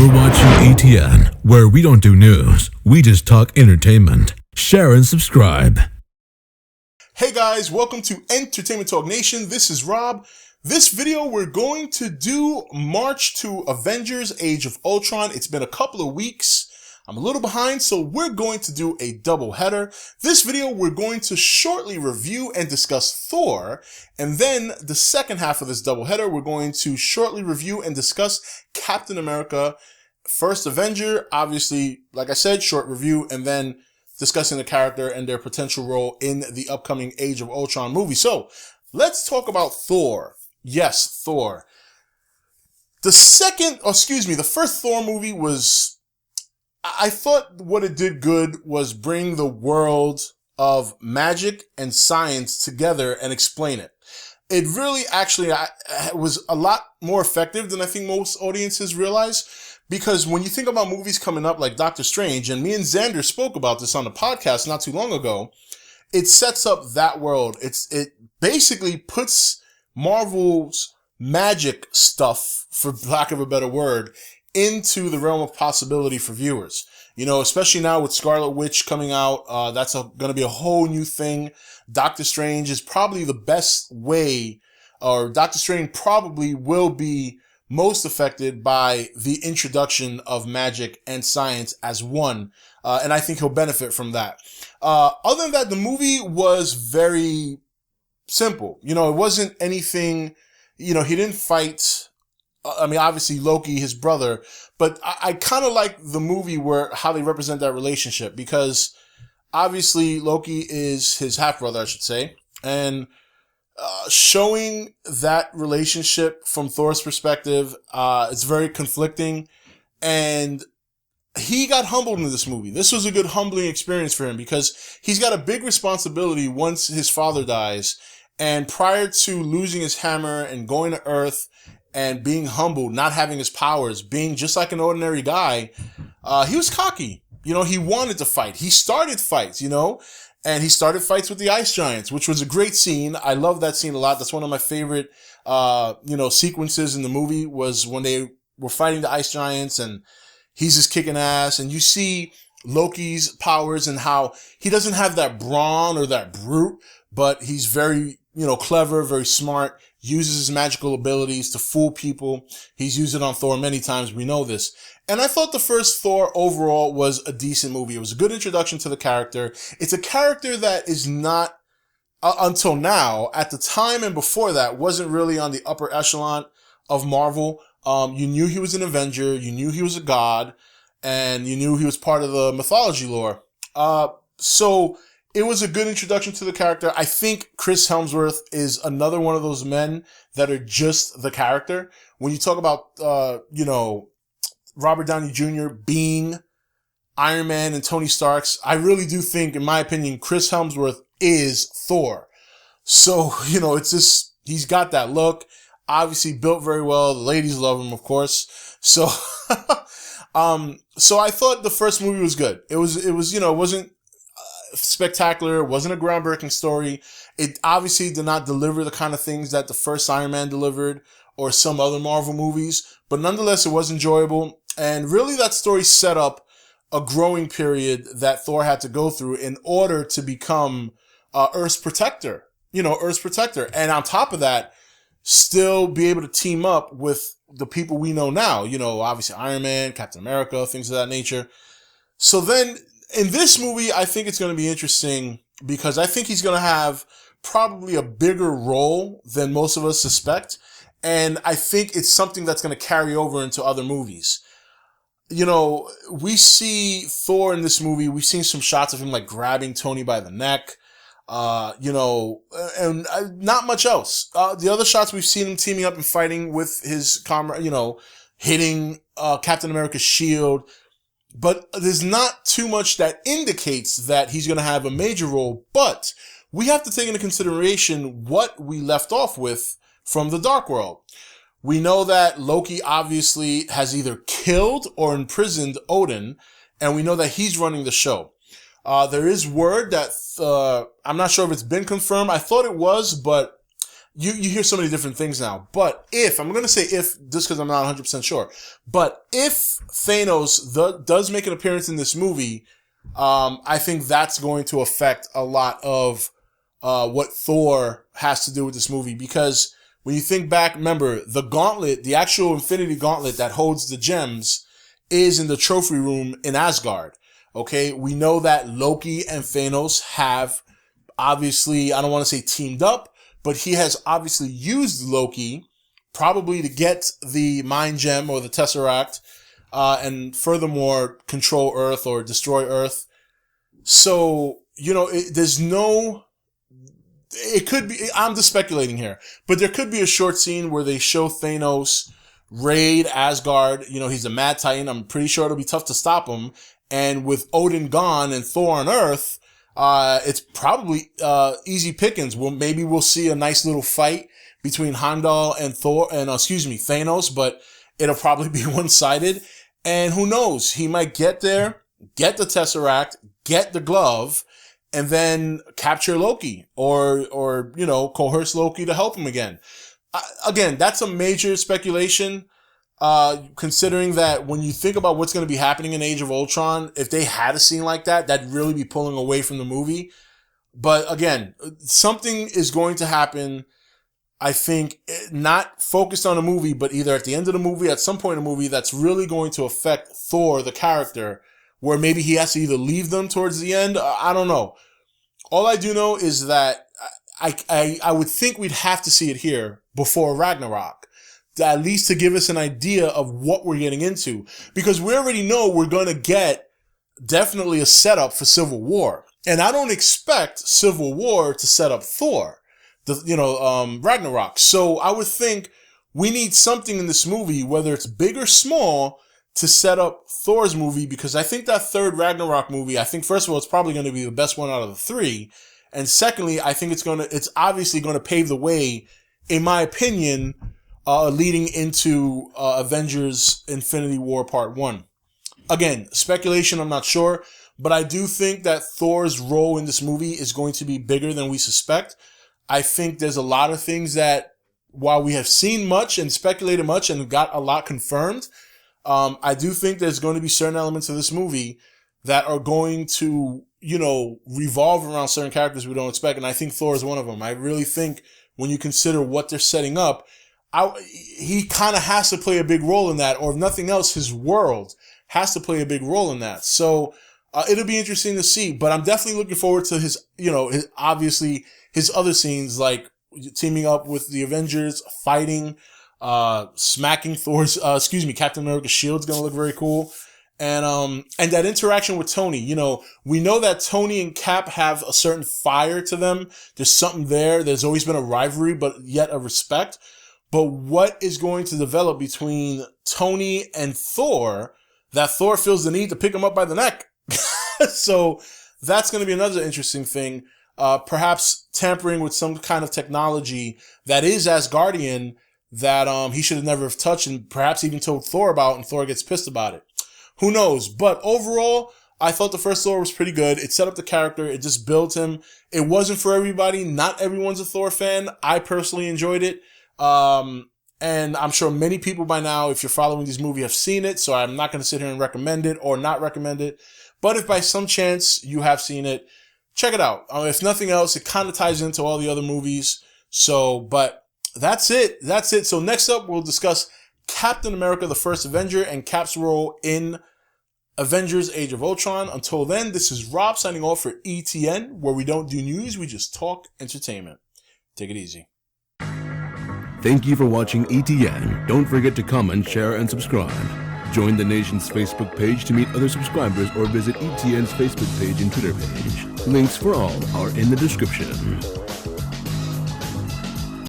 You're watching E.T.N, where we don't do news, we just talk entertainment. Share and subscribe. Hey guys, welcome to Entertainment Talk Nation. This is Rob. This video, we're going to do March to Avengers Age of Ultron. It's been a couple of weeks. I'm a little behind, so we're going to do a double header. This video, we're going to shortly review and discuss Thor. And then the second half of this double header, we're going to shortly review and discuss Captain America, First Avenger. Obviously, like I said, short review, and then discussing the character and their potential role in the upcoming Age of Ultron movie. So let's talk about Thor. Yes, Thor. The first Thor movie was, I thought what it did good was bring the world of magic and science together and explain it. It really actually was a lot more effective than I think most audiences realize, because when you think about movies coming up like Doctor Strange, and me and Xander spoke about this on the podcast not too long ago, it sets up that world. It basically puts Marvel's magic stuff, for lack of a better word, into the realm of possibility for viewers. You know, especially now with Scarlet Witch coming out, that's going to be a whole new thing. Doctor Strange is probably the best way, or Doctor Strange probably will be most affected by the introduction of magic and science as one. And I think he'll benefit from that. Other than that, the movie was very simple. You know, it wasn't anything, you know, he didn't fight, I mean, obviously Loki, his brother, but I kind of like the movie how they represent that relationship, because obviously Loki is his half-brother, I should say, and showing that relationship from Thor's perspective, it's very conflicting, and he got humbled in this movie. This was a good humbling experience for him, because he's got a big responsibility once his father dies, and prior to losing his hammer and going to Earth and being humbled, not having his powers, being just like an ordinary guy, he was cocky. You know, he wanted to fight. He started fights, you know, and he started fights with the Ice Giants, which was a great scene. I love that scene a lot. That's one of my favorite, sequences in the movie, was when they were fighting the Ice Giants and he's just kicking ass. And you see Loki's powers and how he doesn't have that brawn or that brute, but he's very, clever, very smart, uses his magical abilities to fool people. He's used it on Thor many times. We know this. And I thought the first Thor overall was a decent movie. It was a good introduction to the character. It's a character that is not, until now, at the time and before that, wasn't really on the upper echelon of Marvel. You knew he was an Avenger. You knew he was a god. And you knew he was part of the mythology lore. So it was a good introduction to the character. I think Chris Hemsworth is another one of those men that are just the character. When you talk about, Robert Downey Jr. being Iron Man and Tony Stark's, I really do think, in my opinion, Chris Hemsworth is Thor. So, it's just, he's got that look. Obviously built very well. The ladies love him, of course. So, so I thought the first movie was good. It wasn't spectacular. It wasn't a groundbreaking story. It obviously did not deliver the kind of things that the first Iron Man delivered or some other Marvel movies, but nonetheless, it was enjoyable. And really, that story set up a growing period that Thor had to go through in order to become Earth's protector. Earth's protector. And on top of that, still be able to team up with the people we know now. Obviously Iron Man, Captain America, things of that nature. So then, in this movie, I think it's going to be interesting, because I think he's going to have probably a bigger role than most of us suspect. And I think it's something that's going to carry over into other movies. We see Thor in this movie. We've seen some shots of him like grabbing Tony by the neck, and not much else. The other shots, we've seen him teaming up and fighting with his comrade, hitting Captain America's shield. But there's not too much that indicates that he's going to have a major role. But we have to take into consideration what we left off with from the Dark World. We know that Loki obviously has either killed or imprisoned Odin, and we know that he's running the show. There is word that, I'm not sure if it's been confirmed. I thought it was, but you hear so many different things now. But I'm going to say if, just because I'm not 100% sure, but if Thanos does make an appearance in this movie, I think that's going to affect a lot of what Thor has to do with this movie. Because when you think back, remember, the gauntlet, the actual Infinity Gauntlet that holds the gems is in the trophy room in Asgard. Okay, we know that Loki and Thanos have obviously, I don't want to say teamed up, but he has obviously used Loki probably to get the Mind Gem or the Tesseract, and furthermore control Earth or destroy Earth. So, it could be, I'm just speculating here, but there could be a short scene where they show Thanos raid Asgard. He's a mad titan. I'm pretty sure it'll be tough to stop him. And with Odin gone and Thor on Earth, it's probably easy pickings. Maybe we'll see a nice little fight between Heimdall and Thanos, but it'll probably be one-sided. And who knows? He might get there, get the Tesseract, get the glove, and then capture Loki or coerce Loki to help him again. Again, that's a major speculation. Considering that when you think about what's going to be happening in Age of Ultron, if they had a scene like that, that'd really be pulling away from the movie. But again, something is going to happen, I think, not focused on a movie, but either at the end of the movie, at some point in the movie, that's really going to affect Thor, the character, where maybe he has to either leave them towards the end. I don't know. All I do know is that I would think we'd have to see it here before Ragnarok, at least to give us an idea of what we're getting into. Because we already know we're going to get definitely a setup for Civil War. And I don't expect Civil War to set up Thor, Ragnarok. So I would think we need something in this movie, whether it's big or small, to set up Thor's movie. Because I think that third Ragnarok movie, I think first of all, it's probably going to be the best one out of the three. And secondly, I think it's obviously going to pave the way, in my opinion, leading into Avengers Infinity War Part 1. Again, speculation, I'm not sure, but I do think that Thor's role in this movie is going to be bigger than we suspect. I think there's a lot of things that, while we have seen much and speculated much and got a lot confirmed, I do think there's going to be certain elements of this movie that are going to, revolve around certain characters we don't expect, and I think Thor is one of them. I really think when you consider what they're setting up, he kind of has to play a big role in that, or if nothing else, his world has to play a big role in that. So it'll be interesting to see, but I'm definitely looking forward to his other scenes, like teaming up with the Avengers, fighting, smacking Captain America's shield's gonna look very cool. And that interaction with Tony, we know that Tony and Cap have a certain fire to them. There's something there. There's always been a rivalry, but yet a respect. But what is going to develop between Tony and Thor that Thor feels the need to pick him up by the neck? So that's going to be another interesting thing. Perhaps tampering with some kind of technology that is Asgardian that he should have never have touched, and perhaps even told Thor about, and Thor gets pissed about it. Who knows? But overall, I thought the first Thor was pretty good. It set up the character. It just built him. It wasn't for everybody. Not everyone's a Thor fan. I personally enjoyed it. And I'm sure many people by now, if you're following this movie, have seen it. So I'm not going to sit here and recommend it or not recommend it. But if by some chance you have seen it, check it out. If nothing else, it kind of ties into all the other movies. So, but that's it. That's it. So next up, we'll discuss Captain America, the First Avenger, and Cap's role in Avengers Age of Ultron. Until then, this is Rob signing off for E.T.N, where we don't do news, we just talk entertainment. Take it easy. Thank you for watching E.T.N. Don't forget to comment, share, and subscribe. Join the nation's Facebook page to meet other subscribers or visit E.T.N's Facebook page and Twitter page. Links for all are in the description.